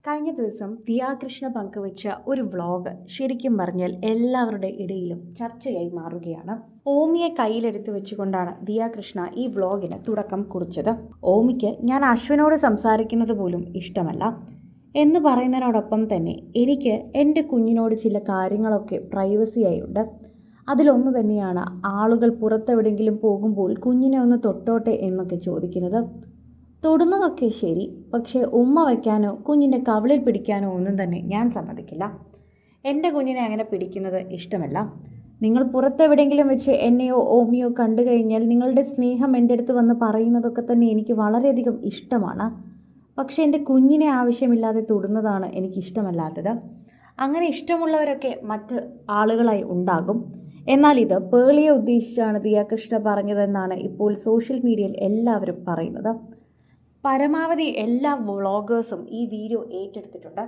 കഴിഞ്ഞ ദിവസം ദിയാകൃഷ്ണ പങ്കുവച്ച ഒരു വ്ളോഗ് ശരിക്കും പറഞ്ഞാൽ എല്ലാവരുടെ ഇടയിലും ചർച്ചയായി മാറുകയാണ്. ഓമിയെ കയ്യിലെടുത്ത് വെച്ചുകൊണ്ടാണ് ദിയാകൃഷ്ണ ഈ വ്ളോഗിന് തുടക്കം കുറിച്ചത്. ഓമിക്ക് ഞാൻ അശ്വിനോട് സംസാരിക്കുന്നത് പോലും ഇഷ്ടമല്ല എന്ന് പറയുന്നതിനോടൊപ്പം തന്നെ എനിക്ക് എൻ്റെ കുഞ്ഞിനോട് ചില കാര്യങ്ങളൊക്കെ പ്രൈവസിയായി ഉണ്ട്. അതിലൊന്നു തന്നെയാണ് ആളുകൾ പുറത്തെവിടെയെങ്കിലും പോകുമ്പോൾ കുഞ്ഞിനെ ഒന്ന് തൊട്ടോട്ടെ എന്നൊക്കെ ചോദിക്കുന്നത്. തൊടുന്നതൊക്കെ ശരി, പക്ഷേ ഉമ്മ വയ്ക്കാനോ കുഞ്ഞിൻ്റെ കവിളിൽ പിടിക്കാനോ ഒന്നും തന്നെ ഞാൻ സമ്മതിക്കില്ല. എൻ്റെ കുഞ്ഞിനെ അങ്ങനെ പിടിക്കുന്നത് ഇഷ്ടമല്ല. നിങ്ങൾ പുറത്തെവിടെയെങ്കിലും വെച്ച് എന്നെയോ ഓമിയോ കണ്ടു കഴിഞ്ഞാൽ നിങ്ങളുടെ സ്നേഹം എൻ്റെ അടുത്ത് വന്ന് പറയുന്നതൊക്കെ തന്നെ എനിക്ക് വളരെയധികം ഇഷ്ടമാണ്. പക്ഷേ എൻ്റെ കുഞ്ഞിനെ ആവശ്യമില്ലാതെ തൊടുന്നതാണ് എനിക്കിഷ്ടമല്ലാത്തത്. അങ്ങനെ ഇഷ്ടമുള്ളവരൊക്കെ മറ്റ് ആളുകളായി ഉണ്ടാകും. എന്നാൽ ഇത് പേളിയെ ഉദ്ദേശിച്ചാണ് ദിയാകൃഷ്ണ പറഞ്ഞതെന്നാണ് ഇപ്പോൾ സോഷ്യൽ മീഡിയയിൽ എല്ലാവരും പറയുന്നത്. പരമാവധി എല്ലാ വ്ളോഗേഴ്സും ഈ വീഡിയോ ഏറ്റെടുത്തിട്ടുണ്ട്.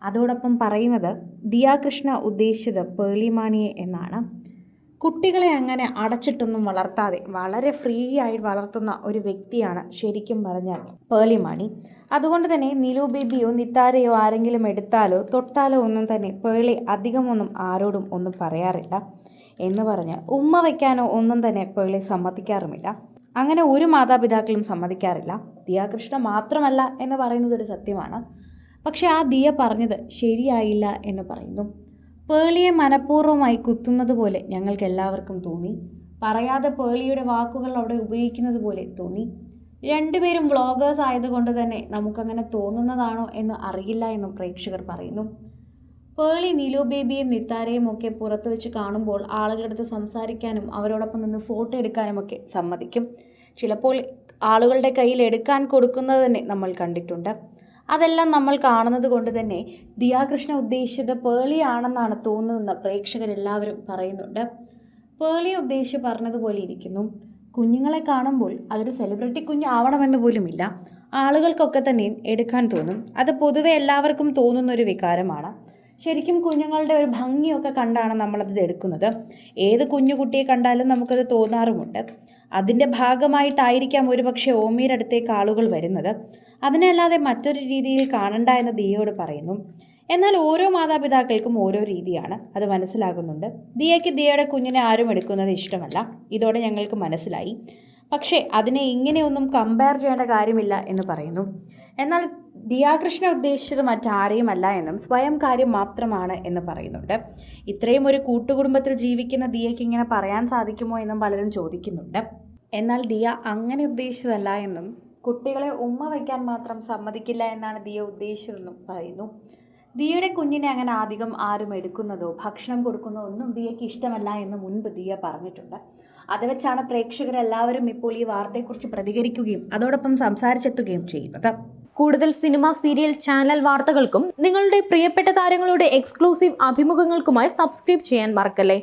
അതോടൊപ്പം പറയുന്നത് ദിയാകൃഷ്ണ ഉദ്ദേശിച്ചത് പേളിമാണിയെ എന്നാണ്. കുട്ടികളെ അങ്ങനെ അടച്ചിട്ടൊന്നും വളർത്താതെ വളരെ ഫ്രീ ആയി വളർത്തുന്ന ഒരു വ്യക്തിയാണ് ശരിക്കും പറഞ്ഞാൽ പേളിമാണി. അതുകൊണ്ട് തന്നെ നിലു ബേബിയോ നിത്താരയോ ആരെങ്കിലും എടുത്താലോ തൊട്ടാലോ ഒന്നും തന്നെ പേളി അധികമൊന്നും ആരോടും ഒന്നും പറയാറില്ല. എന്ന് പറഞ്ഞ് ഉമ്മ വയ്ക്കാനോ ഒന്നും തന്നെ പേളി സമ്മതിക്കാറുമില്ല. അങ്ങനെ ഒരു മാതാപിതാക്കളും സമ്മതിക്കാറില്ല. ദിയാകൃഷ്ണ മാത്രമല്ല എന്ന് പറയുന്നത് ഒരു സത്യമാണ്. പക്ഷെ ആ ദിയ പറഞ്ഞത് ശരിയായില്ല എന്ന് പറയുന്നു. പേളിയെ മനഃപൂർവ്വമായി കുത്തുന്നത് പോലെ ഞങ്ങൾക്ക് എല്ലാവർക്കും തോന്നി. പറയാതെ പേളിയുടെ വാക്കുകൾ അവിടെ ഉപയോഗിക്കുന്നത് പോലെ തോന്നി. രണ്ടുപേരും വ്ളോഗേഴ്സ് ആയതുകൊണ്ട് തന്നെ നമുക്കങ്ങനെ തോന്നുന്നതാണോ എന്ന് അറിയില്ല എന്നും പ്രേക്ഷകർ പറയുന്നു. പേളി നിലു ബേബിയും നിത്താരയും ഒക്കെ പുറത്ത് വെച്ച് കാണുമ്പോൾ ആളുകളുടെ അടുത്ത് സംസാരിക്കാനും അവരോടൊപ്പം നിന്ന് ഫോട്ടോ എടുക്കാനുമൊക്കെ സമ്മതിക്കും. ചിലപ്പോൾ ആളുകളുടെ കയ്യിൽ എടുക്കാൻ കൊടുക്കുന്നത് തന്നെ നമ്മൾ കണ്ടിട്ടുണ്ട്. അതെല്ലാം നമ്മൾ കാണുന്നത് കൊണ്ട് തന്നെ ദിയാകൃഷ്ണ ഉദ്ദേശിച്ചത് പേളിയാണെന്നാണ് തോന്നുന്നതെന്ന് പ്രേക്ഷകരെല്ലാവരും പറയുന്നുണ്ട്. പേളിയെ ഉദ്ദേശിച്ച് പറഞ്ഞതുപോലെ ഇരിക്കുന്നു. കുഞ്ഞുങ്ങളെ കാണുമ്പോൾ അതൊരു സെലിബ്രിറ്റി കുഞ്ഞാവണമെന്ന് പോലുമില്ല. ആളുകൾക്കൊക്കെ തന്നെ എടുക്കാൻ തോന്നും. അത് പൊതുവെ എല്ലാവർക്കും തോന്നുന്നൊരു വികാരമാണ്. ശരിക്കും കുഞ്ഞുങ്ങളുടെ ഒരു ഭംഗിയൊക്കെ കണ്ടാണ് നമ്മളത് എടുക്കുന്നത്. ഏത് കുഞ്ഞുകുട്ടിയെ കണ്ടാലും നമുക്കത് തോന്നാറുമുണ്ട്. അതിൻ്റെ ഭാഗമായിട്ടായിരിക്കാം ഒരുപക്ഷെ ഓമിയുടെ അടുത്തേക്ക് ആളുകൾ വരുന്നത്. അതിനല്ലാതെ മറ്റൊരു രീതിയിൽ കാണണ്ട എന്ന് ദിയയോട് പറയുന്നു. എന്നാൽ ഓരോ മാതാപിതാക്കൾക്കും ഓരോ രീതിയാണ്, അത് മനസ്സിലാകുന്നുണ്ട്. ദിയയ്ക്ക് ദിയയുടെ കുഞ്ഞിനെ ആരും എടുക്കുന്നത് ഇഷ്ടമല്ല, ഇതോടെ ഞങ്ങൾക്ക് മനസ്സിലായി. പക്ഷേ അതിനെ ഇങ്ങനെയൊന്നും കമ്പയർ ചെയ്യേണ്ട കാര്യമില്ല എന്ന് പറയുന്നു. എന്നാൽ ദിയാകൃഷ്ണ ഉദ്ദേശിച്ചത് മറ്റാരെയുമല്ല എന്നും സ്വയം കാര്യം മാത്രമാണ് എന്ന് പറയുന്നുണ്ട്. ഇത്രയും ഒരു കൂട്ടുകുടുംബത്തിൽ ജീവിക്കുന്ന ദിയയ്ക്ക് ഇങ്ങനെ പറയാൻ സാധിക്കുമോ എന്നും പലരും ചോദിക്കുന്നുണ്ട്. എന്നാൽ ദിയ അങ്ങനെ ഉദ്ദേശിച്ചതല്ല എന്നും കുട്ടികളെ ഉമ്മ വയ്ക്കാൻ മാത്രം സമ്മതിക്കില്ല എന്നാണ് ദിയ ഉദ്ദേശിച്ചതെന്നും പറയുന്നു. ദിയയുടെ കുഞ്ഞിനെ അങ്ങനെ അധികം ആരും എടുക്കുന്നതോ ഭക്ഷണം കൊടുക്കുന്നതോ ഒന്നും ദിയയ്ക്ക് ഇഷ്ടമല്ല എന്ന് മുൻപ് ദിയ പറഞ്ഞിട്ടുണ്ട്. അത് വെച്ചാണ് പ്രേക്ഷകരെല്ലാവരും ഇപ്പോൾ ഈ വാർത്തയെക്കുറിച്ച് പ്രതികരിക്കുകയും അതോടൊപ്പം സംസാരിച്ചെത്തുകയും ചെയ്യുന്നത്. കൂടുതൽ സിനിമ, സീരിയൽ, ചാനൽ വാർത്തകൾക്കും നിങ്ങളുടെ പ്രിയപ്പെട്ട താരങ്ങളുടെ എക്സ്ക്ലൂസീവ് അഭിമുഖങ്ങൾക്കുമായി സബ്സ്ക്രൈബ് ചെയ്യാൻ മറക്കല്ലേ.